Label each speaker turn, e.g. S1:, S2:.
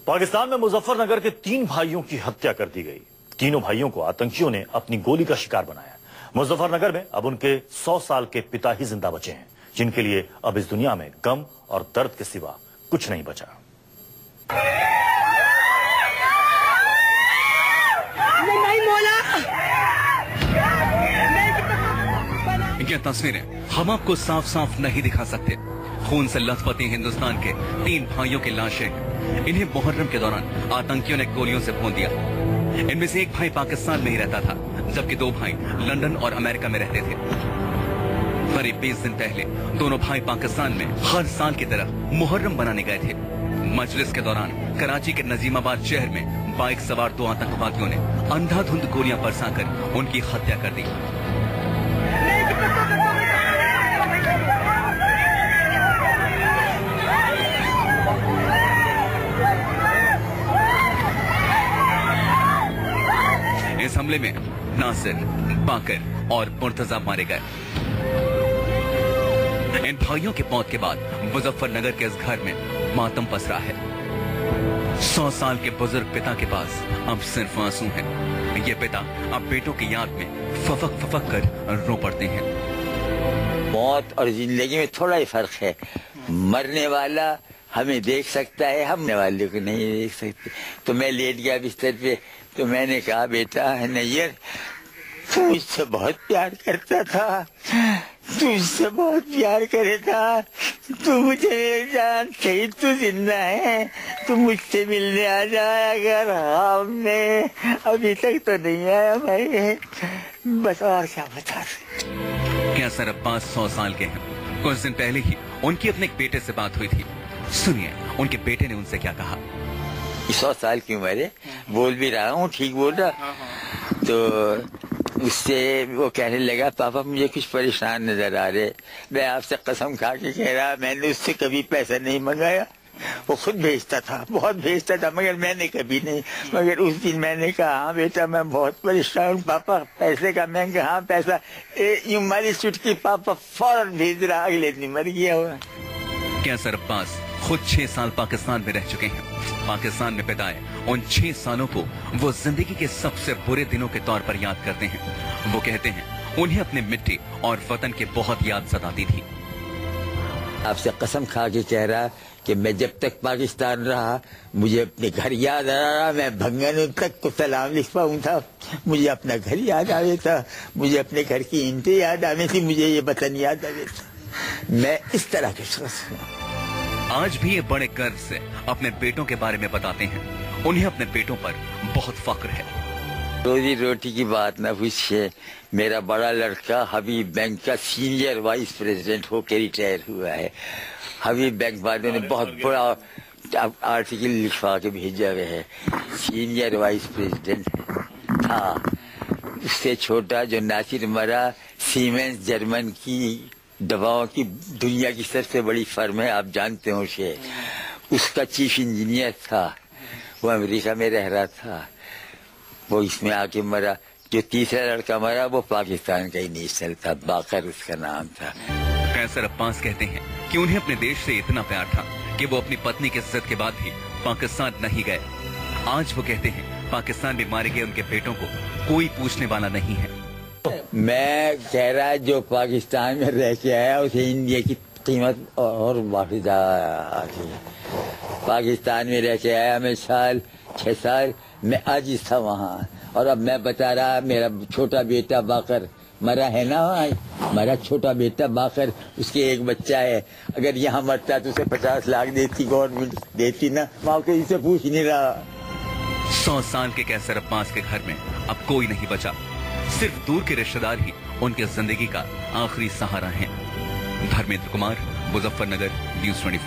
S1: पाकिस्तान में मुजफ्फरनगर के 3 भाइयों की हत्या कर दी गई। तीनों भाइयों को आतंकियों ने अपनी गोली का शिकार बनाया। मुजफ्फरनगर में अब उनके 100 साल के पिता ही जिंदा बचे हैं, जिनके लिए अब इस दुनिया में गम और दर्द के सिवा कुछ नहीं बचा।
S2: ये तस्वीरें हम आपको साफ साफ नहीं दिखा सकते। खून से लथपथी हिंदुस्तान के 3 भाइयों की लाशें हैं। इन्हें मुहर्रम के दौरान आतंकियों ने गोलियों से भून दिया। इनमें से एक भाई पाकिस्तान में ही रहता था, जबकि 2 भाई लंदन और अमेरिका में रहते थे। करीब 20 दिन पहले दोनों भाई पाकिस्तान में हर साल की तरह मुहर्रम बनाने गए थे। मजलिस के दौरान कराची के नजीमाबाद शहर में बाइक सवार 2 आतंकवादियों ने अंधाधुंध गोलियां बरसाकर उनकी हत्या कर दी। इस हमले में नासिर, बाकर और मुर्तजा मारे गए। इन भाइयों की मौत के बाद मुजफ्फरनगर के इस घर में मातम पसरा है। 100 साल के बुजुर्ग पिता के पास अब सिर्फ आंसू हैं। ये पिता अब बेटों की याद में फफक फफक कर रो पड़ते हैं।
S3: मौत और जिंदगी में थोड़ा ही फर्क है। मरने वाला हमें देख सकता है, हम मरने वाले को नहीं देख सकते। तो मैं लेट गया बिस्तर पे, तो मैंने कहा, बेटा नैयर, तू मुझसे बहुत प्यार करता था, तू मुझसे बहुत प्यार करे था, तू मुझे जान सही, तू जिंदा है, तू मुझसे मिलने आ जाए। अगर हमने अभी तक तो नहीं आया भाई, बस और क्या बता।
S2: कैसर अब्बास 100 साल के हैं। कुछ दिन पहले ही उनकी अपने एक बेटे से बात हुई थी। सुनिए उनके बेटे ने उनसे क्या कहा।
S3: 100 साल की उम्र है, बोल भी रहा हूँ, ठीक बोल रहा। तो उससे वो कहने लगा, पापा मुझे कुछ परेशान नजर आ रहे। मैं आपसे कसम खा के कह रहा, मैंने उससे कभी पैसा नहीं मंगाया। वो खुद भेजता था, बहुत भेजता था, मगर मैंने कभी नहीं। मगर उस दिन मैंने कहा, हाँ बेटा मैं बहुत परेशान हूँ पापा, पैसे का। मैं कहा, हाँ पैसा, यूं मारी चुटकी, पापा फौरन भेज रहा। अगले दिन मर गया हुआ।
S2: कैसर अब्बास खुद 6 साल पाकिस्तान में रह चुके हैं। पाकिस्तान में बिताए उन 6 सालों को वो जिंदगी के सबसे बुरे दिनों के तौर पर याद करते हैं। वो कहते हैं उन्हें अपने मिट्टी और वतन की बहुत याद सताती थी।
S3: आपसे कसम खा के कह रहा कि मैं जब तक पाकिस्तान रहा, मुझे अपने घर याद आ रहा। मैं भंगन तक को सलाम लिख पाऊँ था, मुझे अपना घर याद आ था, मुझे अपने घर की ईंटें याद आने थी, मुझे ये वतन याद आ था। मैं इस तरह के शख्स हूँ।
S2: आज भी ये बड़े गर्व से अपने बेटों के बारे में बताते हैं। उन्हें अपने बेटों पर बहुत फख्र है।
S3: रोजी रोटी की बात ना पूछिए। मेरा बड़ा लड़का हबीब बैंक का सीनियर वाइस प्रेसिडेंट होकर रिटायर हुआ है। हबीब बैंक वालों ने बहुत बड़ा आर्टिकल लिखवा के भेजा हुआ है। सीनियर वाइस प्रेसिडेंट था। उससे छोटा जो नासिर मरा, सीमेंस जर्मन की दवाओं की दुनिया की सबसे बड़ी फर्म है, आप जानते हो उसे। उसका चीफ इंजीनियर था, वो अमेरिका में रह रहा था, वो इसमें आके मरा। जो तीसरा लड़का मरा वो पाकिस्तान का ही नेशनल था, बाकर उसका नाम था।
S2: कैसर अब्बास कहते हैं कि उन्हें अपने देश से इतना प्यार था कि वो अपनी पत्नी की इज्जत के बाद भी पाकिस्तान नहीं गए। आज वो कहते हैं पाकिस्तान में मारे गए उनके बेटों को कोई पूछने वाला नहीं है।
S3: मैं कह रहा जो पाकिस्तान में रह के आया उसे इंडिया की कीमत और वापस आती है। पाकिस्तान में रह के आया मैं 6 साल, मैं आज था वहाँ। और अब मैं बता रहा, मेरा छोटा बेटा बाकर मरा है ना, मेरा छोटा बेटा बाकर, उसके एक बच्चा है। अगर यहाँ मरता तो उसे 50 लाख देती गवर्नमेंट, देती ना। वहाँ को इसे पूछ नहीं रहा।
S2: 100 साल के कैसर अब्बास के घर में अब कोई नहीं बचा। सिर्फ दूर के रिश्तेदार ही उनकी जिंदगी का आखिरी सहारा हैं। धर्मेंद्र कुमार, मुजफ्फरनगर, न्यूज़ 24।